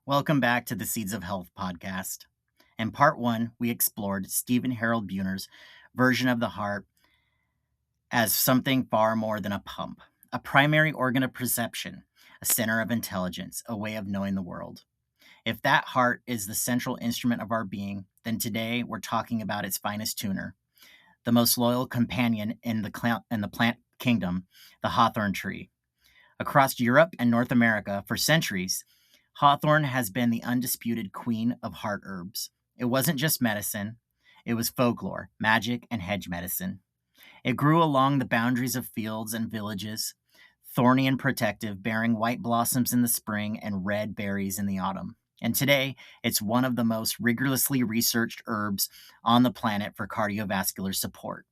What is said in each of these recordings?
Welcome back to the Seeds of Health podcast. In part one, we explored Stephen Harold Buhner's version of the heart as something far more than a pump, a primary organ of perception, a center of intelligence, a way of knowing the world. If that heart is the central instrument of our being, then today we're talking about its finest tuner, the most loyal companion in the plant kingdom, the hawthorn tree. Across Europe and North America for centuries, hawthorn has been the undisputed queen of heart herbs. It wasn't just medicine, it was folklore, magic, and hedge medicine. It grew along the boundaries of fields and villages, thorny and protective, bearing white blossoms in the spring and red berries in the autumn. And today, it's one of the most rigorously researched herbs on the planet for cardiovascular support.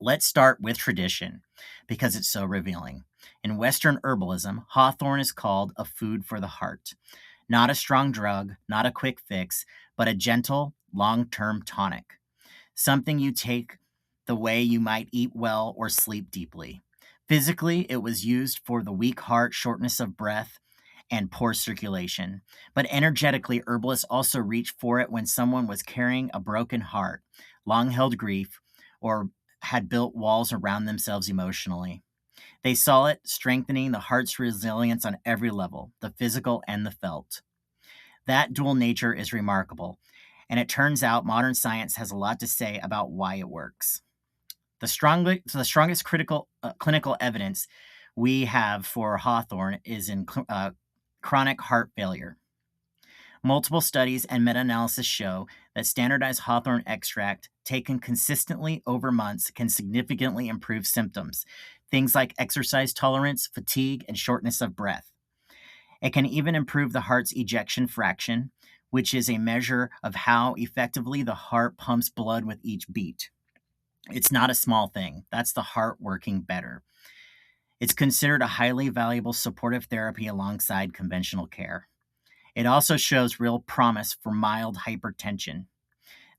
Let's start with tradition because it's so revealing. In Western herbalism, hawthorn is called a food for the heart. Not a strong drug, not a quick fix, but a gentle, long term tonic. Something you take the way you might eat well or sleep deeply. Physically, it was used for the weak heart, shortness of breath, and poor circulation. But energetically, herbalists also reached for it when someone was carrying a broken heart, long held grief, or had built walls around themselves emotionally. They saw it strengthening the heart's resilience on every level, the physical and the felt. That dual nature is remarkable, and it turns out modern science has a lot to say about why it works. The strongest clinical evidence we have for hawthorn is in chronic heart failure. Multiple studies and meta-analysis show that standardized hawthorn extract taken consistently over months can significantly improve symptoms, things like exercise tolerance, fatigue, and shortness of breath. It can even improve the heart's ejection fraction, which is a measure of how effectively the heart pumps blood with each beat. It's not a small thing. That's the heart working better. It's considered a highly valuable supportive therapy alongside conventional care. It also shows real promise for mild hypertension.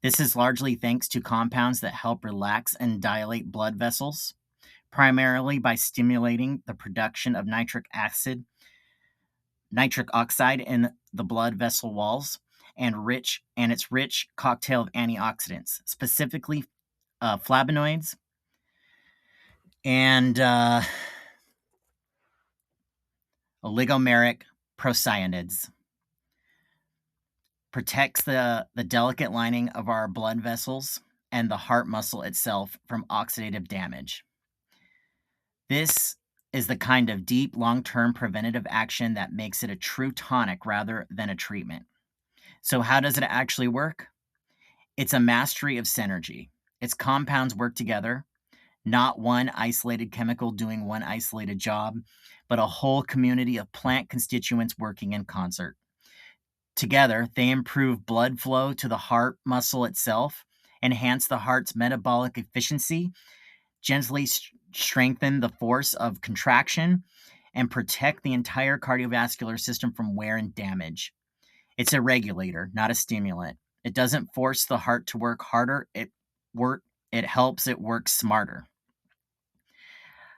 This is largely thanks to compounds that help relax and dilate blood vessels, primarily by stimulating the production of nitric oxide in the blood vessel walls, and its rich cocktail of antioxidants, specifically flavonoids and oligomeric procyanids. Protects the delicate lining of our blood vessels and the heart muscle itself from oxidative damage. This is the kind of deep, long-term preventative action that makes it a true tonic rather than a treatment. So how does it actually work? It's a mastery of synergy. Its compounds work together, not one isolated chemical doing one isolated job, but a whole community of plant constituents working in concert. Together, they improve blood flow to the heart muscle itself, enhance the heart's metabolic efficiency, gently strengthen the force of contraction, and protect the entire cardiovascular system from wear and damage. It's a regulator, not a stimulant. It doesn't force the heart to work harder. It helps it work smarter.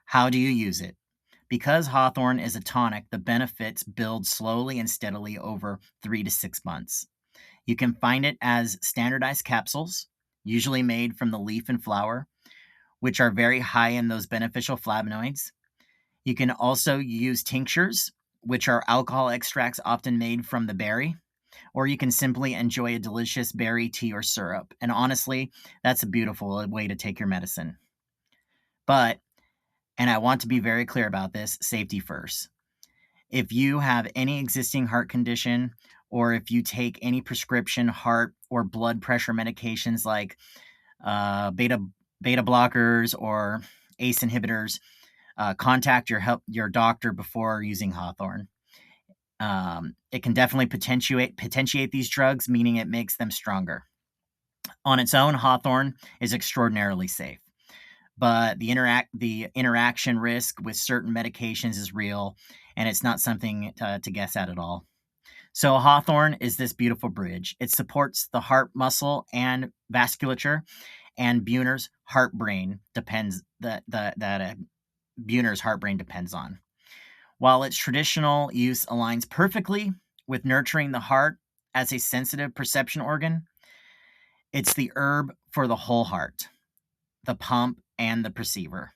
How do you use it? Because hawthorn is a tonic, the benefits build slowly and steadily over 3 to 6 months. You can find it as standardized capsules, usually made from the leaf and flower, which are very high in those beneficial flavonoids. You can also use tinctures, which are alcohol extracts often made from the berry, or you can simply enjoy a delicious berry tea or syrup. And honestly, that's a beautiful way to take your medicine. But, and I want to be very clear about this, safety first. If you have any existing heart condition, or if you take any prescription heart or blood pressure medications like beta blockers or ACE inhibitors, contact your doctor before using hawthorn. It can definitely potentiate these drugs, meaning it makes them stronger. On its own, hawthorn is extraordinarily safe, but the interaction risk with certain medications is real, and it's not something to guess at all. So hawthorn is this beautiful bridge. It supports the heart muscle and vasculature, and Buhner's heart-brain depends Buhner's heart-brain depends on. While its traditional use aligns perfectly with nurturing the heart as a sensitive perception organ. It's the herb for the whole heart, the pump, and the perceiver.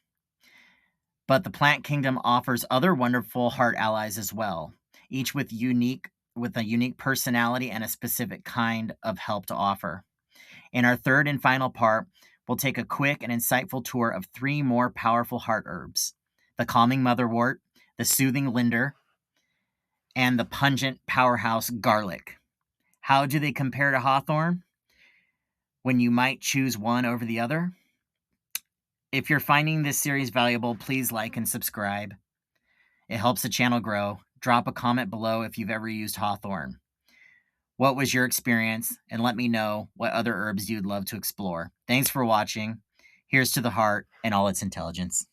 But the plant kingdom offers other wonderful heart allies as well, each with a unique personality and a specific kind of help to offer. In our third and final part, we'll take a quick and insightful tour of 3 more powerful heart herbs: the calming motherwort, the soothing linder, and the pungent powerhouse garlic. How do they compare to hawthorn when you might choose one over the other? If you're finding this series valuable, please like and subscribe. It helps the channel grow. Drop a comment below if you've ever used hawthorn. What was your experience? And let me know what other herbs you'd love to explore. Thanks for watching. Here's to the heart and all its intelligence.